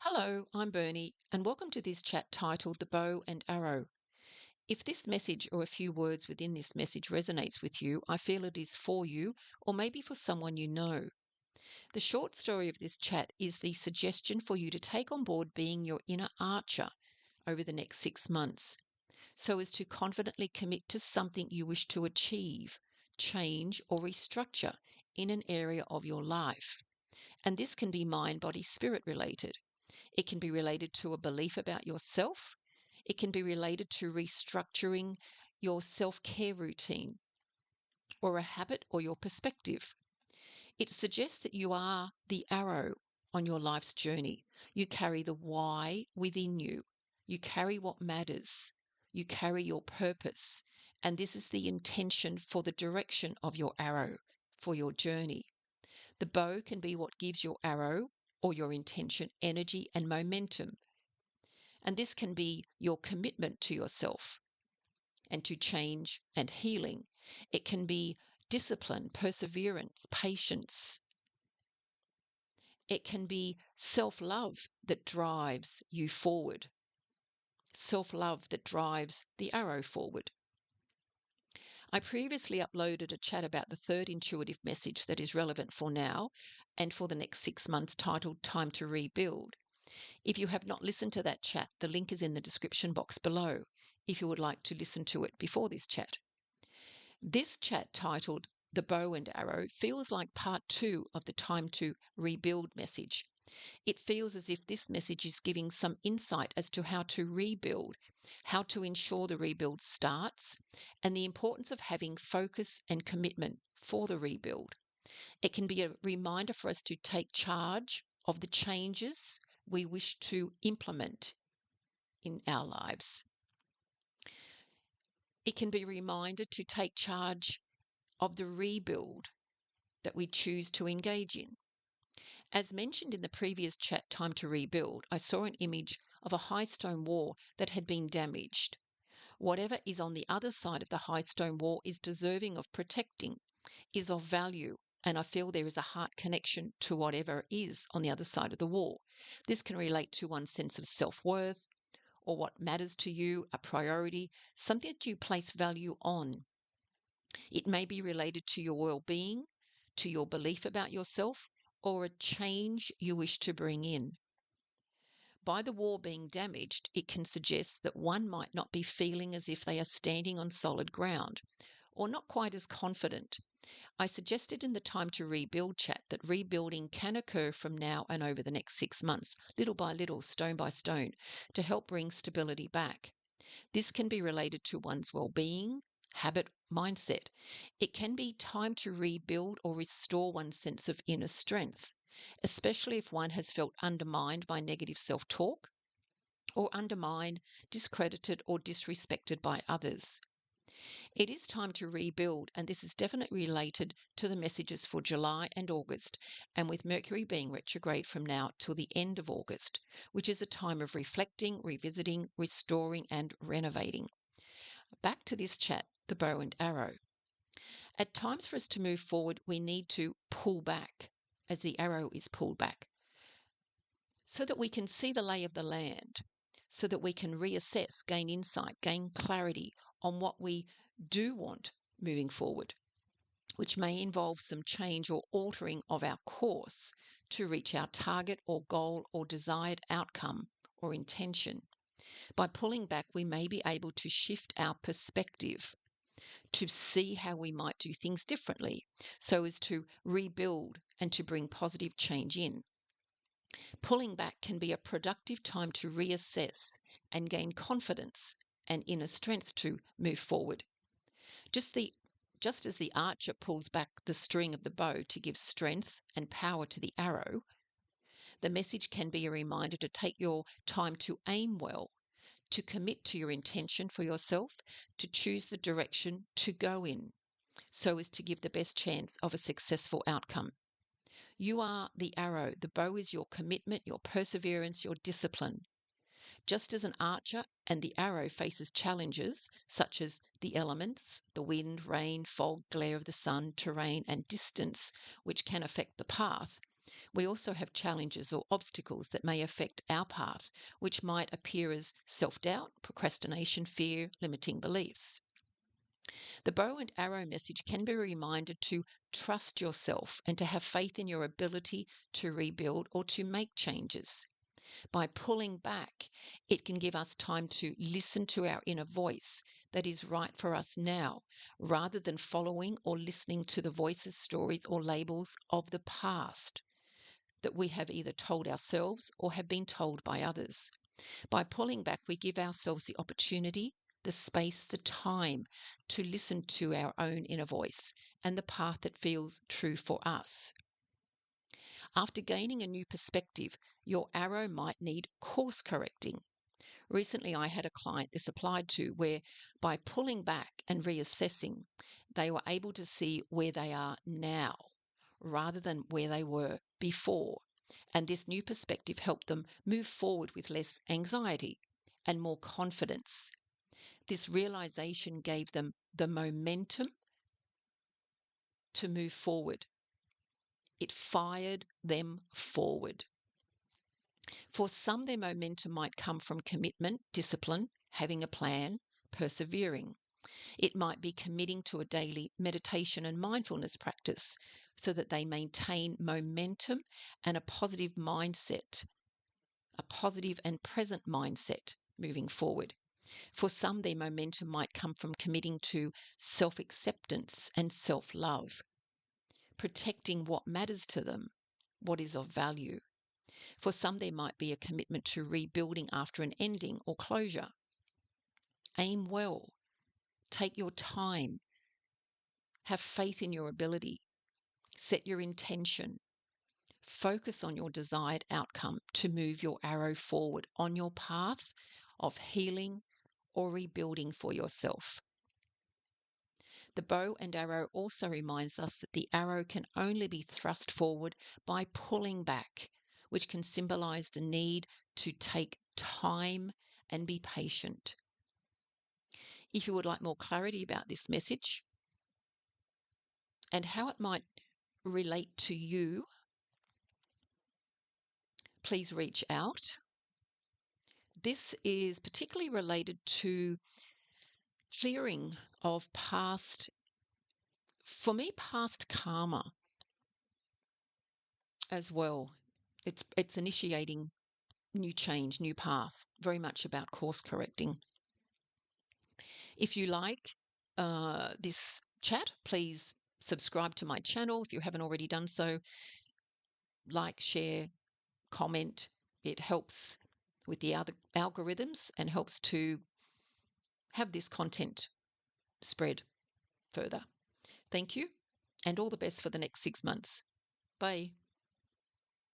Hello, I'm Bernie, and welcome to this chat titled The Bow and Arrow. If this message or a few words within this message resonates with you, I feel it is for you or maybe for someone you know. The short story of this chat is the suggestion for you to take on board being your inner archer over the next 6 months, so as to confidently commit to something you wish to achieve, change, or restructure in an area of your life. And this can be mind, body, spirit related. It can be related to a belief about yourself. It can be related to restructuring your self care routine or a habit or your perspective. It suggests that you are the arrow on your life's journey. You carry the why within you. You carry what matters. You carry your purpose. And this is the intention for the direction of your arrow for your journey. The bow can be what gives your arrow or your intention energy and momentum. And this can be your commitment to yourself and to change and healing. It can be discipline, perseverance, patience. It can be self-love that drives you forward, self-love that drives the arrow forward. I previously uploaded a chat about the third intuitive message that is relevant for now and for the next 6 months titled Time to Rebuild. If you have not listened to that chat, the link is in the description box below if you would like to listen to it before this chat. This chat titled The Bow and Arrow feels like part 2 of the Time to Rebuild message. It feels as if this message is giving some insight as to how to rebuild, how to ensure the rebuild starts, and the importance of having focus and commitment for the rebuild. It can be a reminder for us to take charge of the changes we wish to implement in our lives. It can be a reminder to take charge of the rebuild that we choose to engage in. As mentioned in the previous chat, Time to Rebuild, I saw an image of a high stone wall that had been damaged. Whatever is on the other side of the high stone wall is deserving of protecting, is of value, and I feel there is a heart connection to whatever is on the other side of the wall. This can relate to one's sense of self-worth or what matters to you, a priority, something that you place value on. It may be related to your well-being, to your belief about yourself, or a change you wish to bring in. By the wall being damaged, it can suggest that one might not be feeling as if they are standing on solid ground, or not quite as confident. I suggested in the Time to Rebuild chat that rebuilding can occur from now and over the next 6 months, little by little, stone by stone, to help bring stability back. This can be related to one's well-being, habit, mindset. It can be time to rebuild or restore one's sense of inner strength, especially if one has felt undermined by negative self-talk or undermined, discredited, or disrespected by others. It is time to rebuild, and this is definitely related to the messages for July and August, and with Mercury being retrograde from now till the end of August, which is a time of reflecting, revisiting, restoring, and renovating. Back to this chat, the bow and arrow. At times for us to move forward, we need to pull back as the arrow is pulled back so that we can see the lay of the land, so that we can reassess, gain insight, gain clarity on what we do want moving forward, which may involve some change or altering of our course to reach our target or goal or desired outcome or intention. By pulling back, we may be able to shift our perspective to see how we might do things differently so as to rebuild and to bring positive change in. Pulling back can be a productive time to reassess and gain confidence and inner strength to move forward. Just as the archer pulls back the string of the bow to give strength and power to the arrow, the message can be a reminder to take your time to aim well, to commit to your intention for yourself, to choose the direction to go in, so as to give the best chance of a successful outcome. You are the arrow. The bow is your commitment, your perseverance, your discipline. Just as an archer and the arrow faces challenges such as the elements, the wind, rain, fog, glare of the sun, terrain, and distance, which can affect the path, We also have challenges or obstacles that may affect our path, which might appear as self-doubt, procrastination, fear, limiting beliefs. The bow and arrow message can be a reminder to trust yourself and to have faith in your ability to rebuild or to make changes. By pulling back, it can give us time to listen to our inner voice that is right for us now, rather than following or listening to the voices, stories, or labels of the past that we have either told ourselves or have been told by others. By pulling back, we give ourselves the opportunity, the space, the time to listen to our own inner voice and the path that feels true for us. After gaining a new perspective, your arrow might need course correcting. Recently, I had a client this applied to where by pulling back and reassessing, they were able to see where they are now rather than where they were before. And this new perspective helped them move forward with less anxiety and more confidence. This realization gave them the momentum to move forward. It fired them forward. For some, their momentum might come from commitment, discipline, having a plan, persevering. It might be committing to a daily meditation and mindfulness practice so that they maintain momentum and a positive mindset, a positive and present mindset moving forward. For some, their momentum might come from committing to self-acceptance and self-love, protecting what matters to them, what is of value. For some, there might be a commitment to rebuilding after an ending or closure. Aim well. Take your time. Have faith in your ability. Set your intention. Focus on your desired outcome to move your arrow forward on your path of healing or rebuilding for yourself. The bow and arrow also reminds us that the arrow can only be thrust forward by pulling back, which can symbolize the need to take time and be patient. If you would like more clarity about this message and how it might relate to you, please reach out. This is particularly related to clearing of past, for me, past karma as well. It's initiating new change, new path, very much about course correcting. If you like this chat, please subscribe to my channel if you haven't already done so. Like, share, comment. It helps with the other algorithms and helps to have this content spread further. Thank you, and all the best for the next 6 months. Bye.